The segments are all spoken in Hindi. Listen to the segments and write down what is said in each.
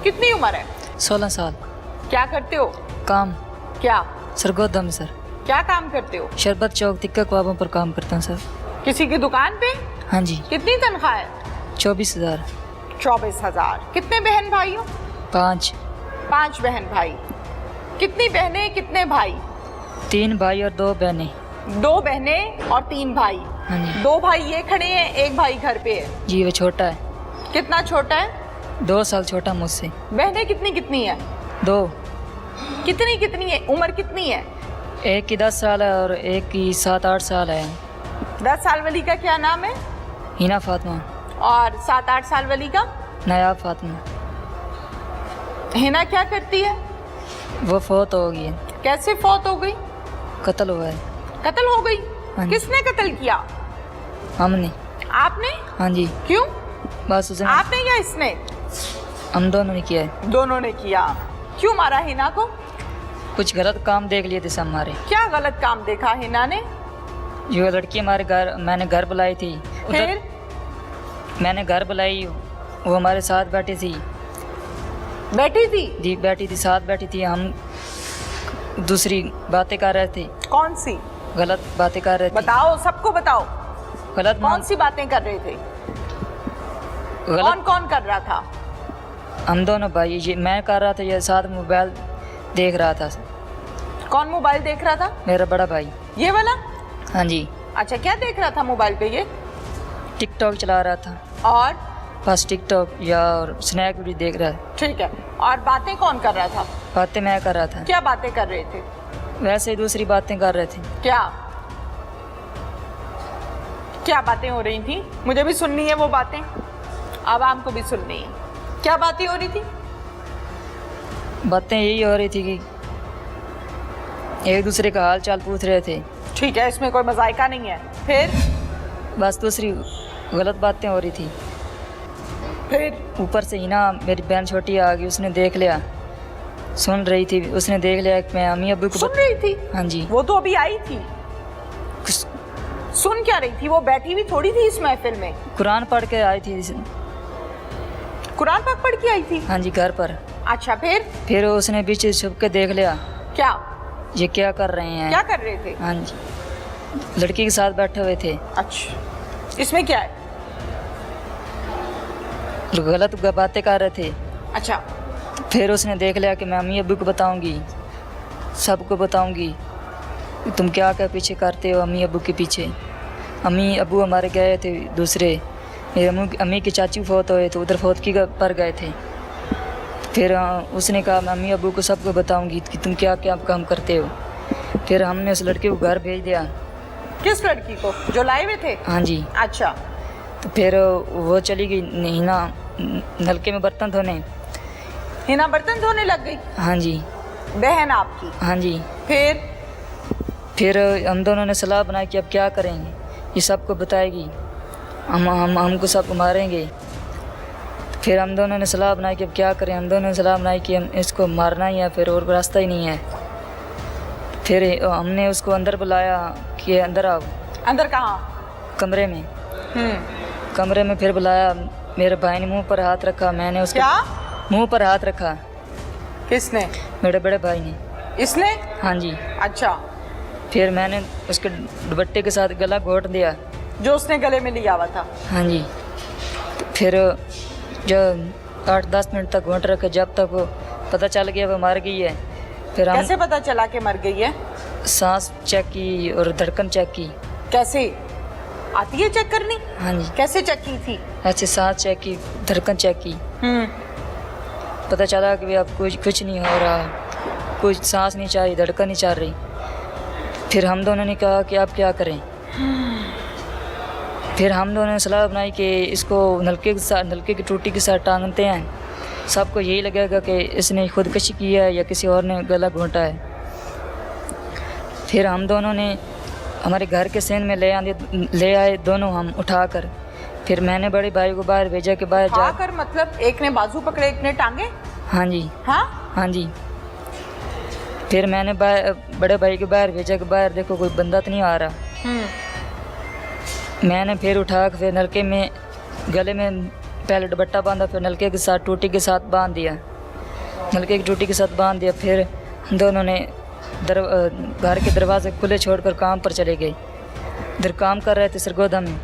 कितनी उम्र है? 16 साल। क्या करते हो? काम क्या सरगोदा में सर। क्या काम करते हो? शरबत चौक तिक्का कबाबों पर काम करता हूँ सर। किसी की दुकान पे? हाँ जी। कितनी तनख्वाह है? 24,000। 24,000। कितने बहन भाई हो? 5। 5 बहन भाई। कितनी बहनें कितने भाई? 3 भाई और 2 बहनें। 2 बहनें और 3 भाई। हाँ जी। 2 भाई ये खड़े हैं, एक भाई घर पे है। जी वो छोटा है, कितना छोटा है? 2 साल छोटा मुझसे। बहनें कितनी कितनी है? 2। कितनी कितनी है? उम्र कितनी है? एक की 10 साल है और एक की 7-8 साल है। 10 साल वाली का क्या नाम है? हिना फातिमा। और 7-8 साल वाली का? नायाब फातिमा। हिना क्या करती है? वो फौत हो गई है। कैसे फौत हो गई? कत्ल हुआ है। कत्ल हो गई? हाँ जी। किसने कत्ल किया? हमने। आपने? हाँ जी। क्यों? बस उसने, आपने या इसने? हम दोनों ने किया है। दोनों ने किया। क्यों मारा हिना को? कुछ गलत काम देख लिए थे सब हमारे। क्या गलत काम देखा हिना ने? जो लड़की हमारे घर, मैंने घर बुलाई थी फिर? मैंने घर बुलाई, वो हमारे साथ बैठी थी। बैठी थी? जी बैठी थी, साथ बैठी थी। हम दूसरी बातें कर रहे थे, कौन सी? गलत बातें कर रहे थे। बताओ, सबको बताओ। गलत कौन सी बातें कर रहे थे? कौन गलत। कौन कर रहा था? हम दोनों भाई, ये मैं कर रहा था, ये साथ मोबाइल देख रहा था। कौन मोबाइल देख रहा था? मेरा बड़ा भाई। ये वाला? हाँ जी। अच्छा, क्या देख रहा था मोबाइल पे ये? टिकटॉक चला रहा था। और? बस टिकटॉक या और स्नैक भी देख रहा है। ठीक है। और बातें कौन कर रहा था? बातें मैं कर रहा था। क्या बातें कर रहे थे? वैसे ही दूसरी बातें कर रहे थे। क्या क्या बातें हो रही थी? मुझे भी सुननी है वो बातें, आवाम को भी सुननी है। क्या बातें हो रही थी? बातें यही हो रही थी कि एक दूसरे का हाल चाल पूछ रहे थे। ठीक है, इसमें कोई मजायका नहीं है। फिर? बस दूसरी गलत बातें हो रही थी। फिर? ऊपर से ही ना मेरी बहन छोटी आ गई, उसने देख लिया, सुन रही थी, उसने देख लिया कि मैं अम्मी अब्बू को सुन रही थी? हाँ जी। वो तो अभी आई थी। सुन क्या रही थी? वो बैठी हुई थोड़ी थी इस महफिल में। कुरान पढ़ के आई थी। कुरान पाक पढ़ के आई थी? हाँ जी, घर पर। अच्छा, फिर उसने पीछे छुप के देख लिया। क्या? ये क्या कर रहे हैं। क्या कर रहे थे? हाँ जी, लड़की के साथ बैठे हुए थे। अच्छा, इसमें क्या है? गलत बातें कर रहे थे। अच्छा। फिर उसने देख लिया कि मैं अम्मी अब्बू को बताऊंगी, सबको बताऊंगी तुम क्या क्या पीछे करते हो अम्मी अब्बू के पीछे। अम्मी अब्बू हमारे गए थे दूसरे, मेरे अम्मी की चाची फौत हुए तो उधर फौत की पर गए थे। फिर उसने कहा मैं अम्मी अब्बू को सबको बताऊंगी कि तुम क्या क्या काम करते हो। फिर हमने उस लड़के को घर भेज दिया। किस लड़की को? जो लाए हुए थे? हाँ जी। अच्छा। तो फिर वो चली गई हिना नलके में बर्तन धोने। हिना बर्तन धोने लग गई? हाँ जी। बहन आपकी? हाँ जी। फिर हम दोनों ने सलाह बनाई कि अब क्या करेंगे, ये सबको बताएगी, हमको सबको मारेंगे। फिर हम दोनों ने सलाह बनाई कि अब क्या करें। हम दोनों ने सलाह बनाई कि हम इसको मारना ही है, फिर और रास्ता ही नहीं है। फिर हमने उसको अंदर बुलाया कि अंदर आओ। अंदर कहाँ? कमरे में। कमरे में फिर बुलाया। मेरे भाई ने मुंह पर हाथ रखा, मैंने उसके मुंह पर हाथ रखा। किसने? मेरे बड़े भाई ने। इसने? हाँ जी। अच्छा। फिर मैंने उसके दुपट्टे के साथ गला घोंट दिया जो उसने गले में लिया हुआ था। हाँ जी। फिर जो 8-10 मिनट तक घोंट रखे, जब तक वो पता चल गया वो मर गई है। फिर हम कैसे पता चला कि मर गई है? सांस चेक की और धड़कन चेक की। कैसे आती है चेक करनी? हाँ जी। कैसे चेक की थी? ऐसे सांस चेक की, धड़कन चेक की। पता चला कि अब कुछ नहीं हो रहा, कुछ सांस नहीं चल रही, धड़कन नहीं चल रही। फिर हम दोनों ने कहा कि अब क्या करें। फिर हम दोनों ने सलाह बनाई कि इसको नलके की टूटी के साथ टांगते हैं। सबको यही लगेगा कि इसने खुदकशी की है या किसी और ने गला घोंटा है। फिर हम दोनों ने हमारे घर के सेन में ले आए दोनों हम उठाकर। फिर मैंने बड़े भाई को बाहर भेजा कि बाहर जा कर। मतलब एक ने बाजू पकड़े, एक ने टांगे? हाँ जी। हाँ जी। फिर मैंने बड़े भाई को बाहर भेजा कि बाहर देखो कोई बंदा तो नहीं आ रहा। मैंने फिर उठा के फिर नलके में गले में पहले दुपट्टा बांधा, फिर नलके के साथ टूटी के साथ बांध दिया। नलके की टूटी के साथ बांध दिया। फिर हम दोनों ने घर के दरवाजे खुले छोड़कर काम पर चले गए। इधर काम कर रहे थे सरगोदा में।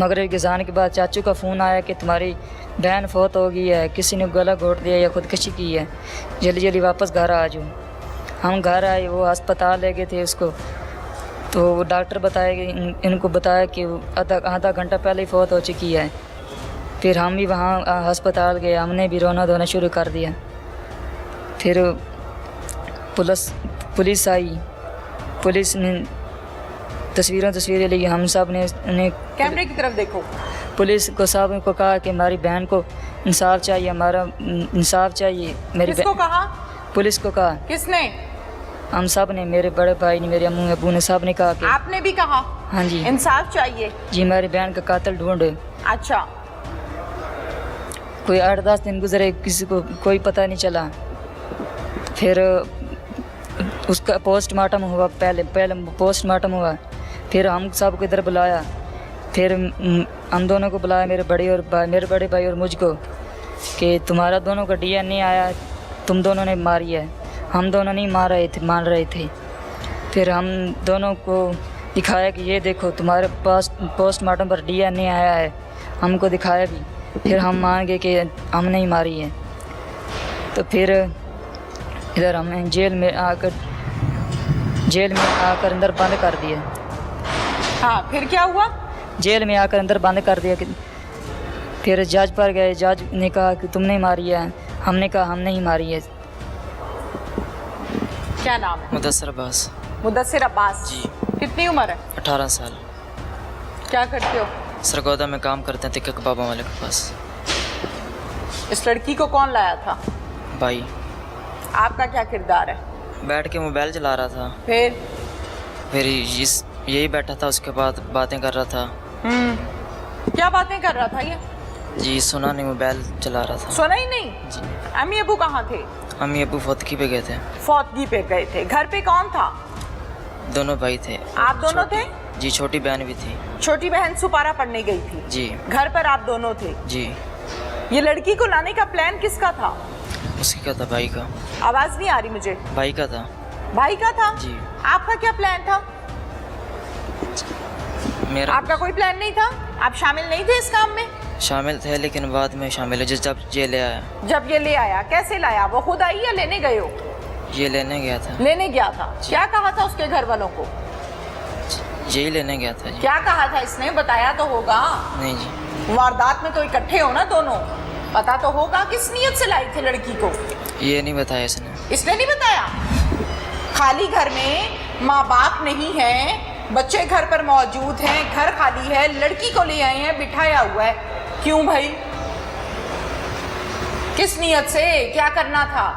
मगरिब के जाने के बाद चाचू का फ़ोन आया कि तुम्हारी बहन फौत हो गई है, किसी ने गला घोट दिया या खुदकशी की है, जल्दी जल्दी वापस घर आ जाओ। हम घर आए, वो अस्पताल ले गए थे उसको। तो वो डॉक्टर बताया कि इनको बताया कि आधा घंटा पहले ही फौत हो चुकी है। फिर हम भी वहाँ अस्पताल गए, हमने भी रोना धोना शुरू कर दिया। फिर पुलिस आई, पुलिस ने तस्वीरें ली। हम सब ने उन्हें कैमरे की तरफ देखो। पुलिस को साहब को कहा कि हमारी बहन को इंसाफ चाहिए, हमारा इंसाफ चाहिए। किसको कहा? पुलिस को कहा। किसने? हम सब ने, मेरे बड़े भाई ने, मेरे अम्मू अबू ने, सब ने कहा कि आपने भी कहा? हाँ जी, इंसाफ चाहिए जी, हमारी बहन का कातिल ढूंढे। अच्छा। कोई 8-10 दिन गुजरे, किसी को कोई पता नहीं चला। फिर उसका पोस्टमार्टम हुआ, पहले पोस्टमार्टम हुआ। फिर हम सबको इधर बुलाया। फिर हम दोनों को बुलाया, मेरे बड़े भाई और मुझको, कि तुम्हारा दोनों का DNA आया, तुम दोनों ने मारी है। हम दोनों नहीं मान रहे थे। फिर हम दोनों को दिखाया कि ये देखो तुम्हारे पास पोस्टमार्टम पर DNA आया है, हमको दिखाया भी। फिर हम मान गए कि हम नहीं मारी है। तो फिर इधर हमें जेल में आकर अंदर बंद कर दिया। हाँ, फिर क्या हुआ? जेल में आकर अंदर बंद कर दिया। फिर जज पर गए, जज ने कहा कि तुमने मारी है। हमने कहा हम नहीं मारी है। क्या नाम है? मुदस्सिर अब्बास। मुदस्सिर अब्बास जी। कितनी उम्र है? 18 साल। क्या करते हो? सरगोदा में काम करते हैं, तिक्का कबाबा वाले के पास। इस लड़की को कौन लाया था? भाई। आपका क्या किरदार है? बैठ के मोबाइल चला रहा था। फिर यही बैठा था, उसके बाद बातें कर रहा था। क्या बातें कर रहा था ये? जी सुना नहीं, मोबाइल चला रहा था। सुना ही नहीं? जी। अम्मी अबू कहाँ थे? अम्मी अबू फौतगी पे गए थे। फौतगी पे गए थे। घर पे कौन था? दोनों भाई थे। आप दोनों थे? जी, छोटी बहन भी थी। छोटी बहन सुपारा पढ़ने गई थी। जी। घर पर आप दोनों थे। जी। ये लड़की को लाने का प्लान किसका था? उसकी का था, भाई का। आवाज नहीं आ रही मुझे। भाई का था। भाई का था? जी। आपका क्या प्लान था? मेरा आपका कोई प्लान नहीं था? आप शामिल नहीं थे इस काम में? शामिल थे, लेकिन बाद में शामिल हो जब ये ले आया। जब ये ले आया, कैसे लाया? वो खुद आई या लेने गए हो? ये लेने गया था। लेने गया था। क्या कहा था उसके घर वालों को? यही लेने गया था जी। क्या कहा था इसने? बताया तो होगा। नहीं जी। वारदात में तो इकट्ठे हो ना दोनों, पता तो होगा किस नियत से लाई थी लड़की को। ये नहीं बताया इसने। इसने नहीं बताया? खाली घर में माँ बाप नहीं है, बच्चे घर पर मौजूद हैं, घर खाली है, लड़की को ले आए हैं, बिठाया हुआ है। क्यों भाई? किस नियत से? क्या करना था?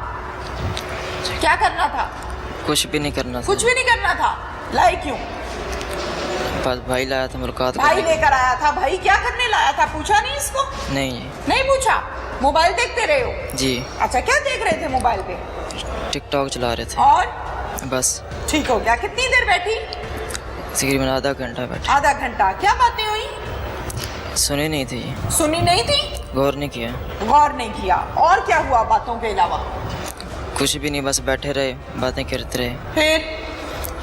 क्या करना था? कुछ भी नहीं करना था। कुछ भी नहीं करना था। लाए क्यों? बस भाई लाया था मुलाकात भाई करने। लेकर आया था। भाई क्या करने लाया था? पूछा नहीं इसको? नहीं जी। नहीं पूछा? मोबाइल देखते रहे हो? जी। अच्छा, क्या देख रहे थे मोबाइल पे? टिकटॉक चला रहे थे। और बस। ठीक हो गया। कितनी देर बैठी? तकरीबन आधा घंटा बैठे। आधा घंटा। क्या बातें हुई? सुनी नहीं थी, सुनी नहीं थी? गौर नहीं किया। गौर नहीं किया। और क्या हुआ बातों के अलावा? कुछ भी नहीं, बस बैठे रहे, बातें करते रहे।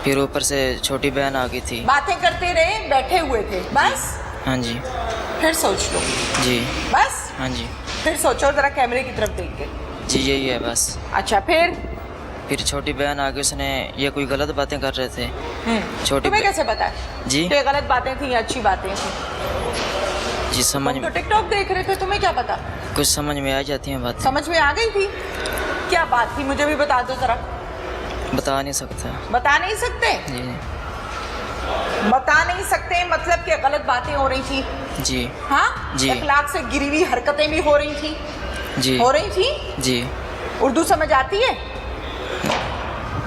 फिर ऊपर से छोटी बहन आ गई थी। बातें करते रहे, बैठे हुए थे, बस? हाँ जी। फिर सोच लो। जी। बस? हाँ जी। फिर सोचो जरा कैमरे की तरफ देख के। जी यही है बस। अच्छा, फिर छोटी बहन आ गई, उसने ये कोई गलत बातें कर रहे थे। छोटी तुम्हें कैसे पता जी कि गलत बातें थी या अच्छी बातें थी? जी समझ तुम में तो टिकटॉक देख रहे थे, तुम्हें क्या पता? कुछ समझ में आ जाती हैं बातें। समझ में आ गई थी? क्या बात थी मुझे भी बता दो जरा। बता नहीं सकता। बता नहीं सकते? जी। बता नहीं सकते मतलब कि गलत बातें हो रही थी? जी। हाँ जी। अखलाक से गिरी हुई हरकतें भी हो रही थी? जी। हो रही थी? जी। उर्दू समझ आती है?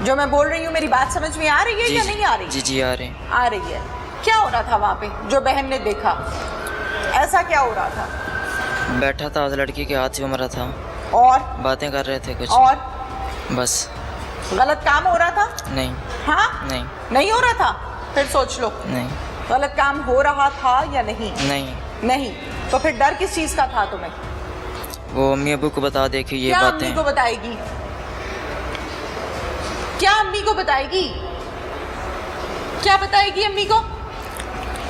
जो मैं बोल रही हूँ मेरी बात समझ में आ रही है या नहीं आ रही? जी जी आ रही। आ रही है। क्या हो रहा था वहाँ पे जो बहन ने देखा? ऐसा क्या हो रहा था? बैठा था, उस लड़की के हाथ चूम रहा था और बातें कर रहे थे कुछ। और बस। गलत काम हो रहा था? नहीं। हाँ नहीं। नहीं हो रहा था? फिर सोच लो। नहीं। गलत काम हो रहा था या नहीं? नहीं। नहीं। तो फिर डर किस चीज़ का था तुम्हें? वो अम्मी अबू को बता दे कि ये क्या बातें। अम्मी को बताएगी? क्या अम्मी को बताएगी? क्या बताएगी अम्मी को?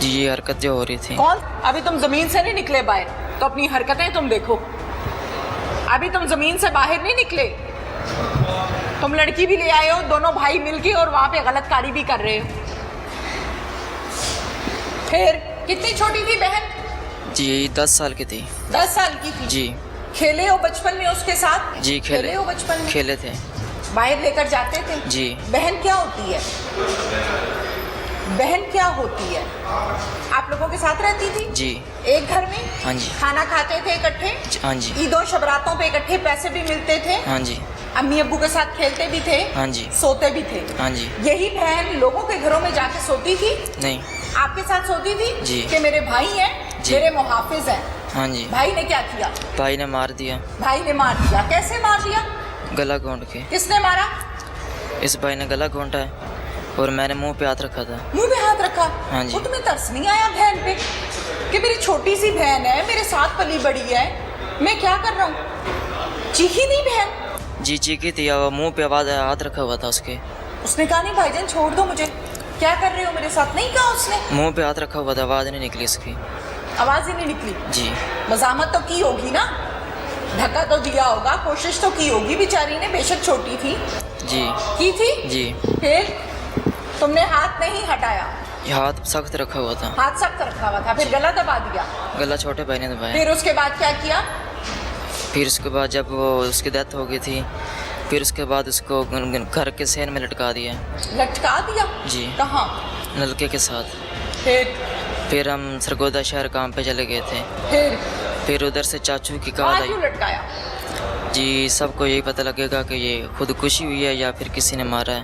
जी ये हरकतें हो रही थी। कौन? अभी तुम जमीन से नहीं निकले बाहर, तो अपनी हरकतें तुम देखो। अभी तुम जमीन से बाहर नहीं निकले, तुम लड़की भी ले आए हो, दोनों भाई मिलके, और वहां पे गलत कारी भी कर रहे हो। फिर कितनी छोटी थी बहन? जी ये 10 साल की थी। 10 साल की थी। जी खेले हो बचपन में उसके साथ? जी खेले हो बचपन में? खेले थे। बाहर लेकर जाते थे? जी। बहन क्या होती है? बहन क्या होती है? आप लोगों के साथ रहती थी? जी। एक घर में? हाँ जी। खाना खाते थे इकट्ठे? हाँ जी। ईदों शबरातों पे इकट्ठे पैसे भी मिलते थे? हाँ जी। अम्मी अब्बू के साथ खेलते भी थे? हाँ जी। सोते भी थे? हाँ जी। यही बहन लोगों के घरों में जाके सोती थी? नहीं। आपके साथ सोती थी? जी। कि मेरे भाई हैं, जी। मेरे मुहाफिज हैं। हाँ जी। भाई ने क्या किया? भाई ने मार दिया। भाई ने मार दिया। कैसे मार दिया? गला घोंट के। किसने मारा? इस भाई ने गला घोंटा है और मैंने मुंह पे हाथ रखा था। मुंह पे हाथ रखा? हाँ जी। वो तुम्हें तरस नहीं आया बहन पे कि मेरी छोटी सी बहन है, मेरे साथ पली बड़ी है, मैं क्या कर रहा हूँ? चीखी नहीं बहन? जी चीखी थी, मुंह पे आवाज हाथ रखा हुआ था उसके। उसने कहा नहीं भाईजान छोड़ दो मुझे, क्या कर रहे हो मेरे साथ? नहीं कहा उसने? मुंह पे हाथ रखा हुआ था, आवाज नहीं निकली उसकी। आवाज ही नहीं निकली? जी। मजामत तो की होगी ना, धक्का तो दिया होगा, कोशिश तो की होगी बेचारी ने, बेशक छोटी थी। जी। की थी? जी। फिर तुमने हाथ नहीं हटाया? ये हाथ सख्त रखा हुआ था। हाथ सख्त रखा हुआ था, फिर गला दबा दिया? गला छोटे भाई ने दबाया। फिर उसके बाद क्या किया? फिर उसके बाद जब वो उसकी डेथ हो गई थी, फिर उसके बाद उसको घर के सेन में लटका दिया। लटका दिया? जी। कहाँ? नलके के साथ। फिर हम सरगोदा शहर काम पे चले गए थे। फिर उधर से चाचू की कॉल वहाँ आई। क्यों लटकाया? जी सबको यही पता लगेगा कि ये खुदकुशी हुई है या फिर किसी ने मारा है।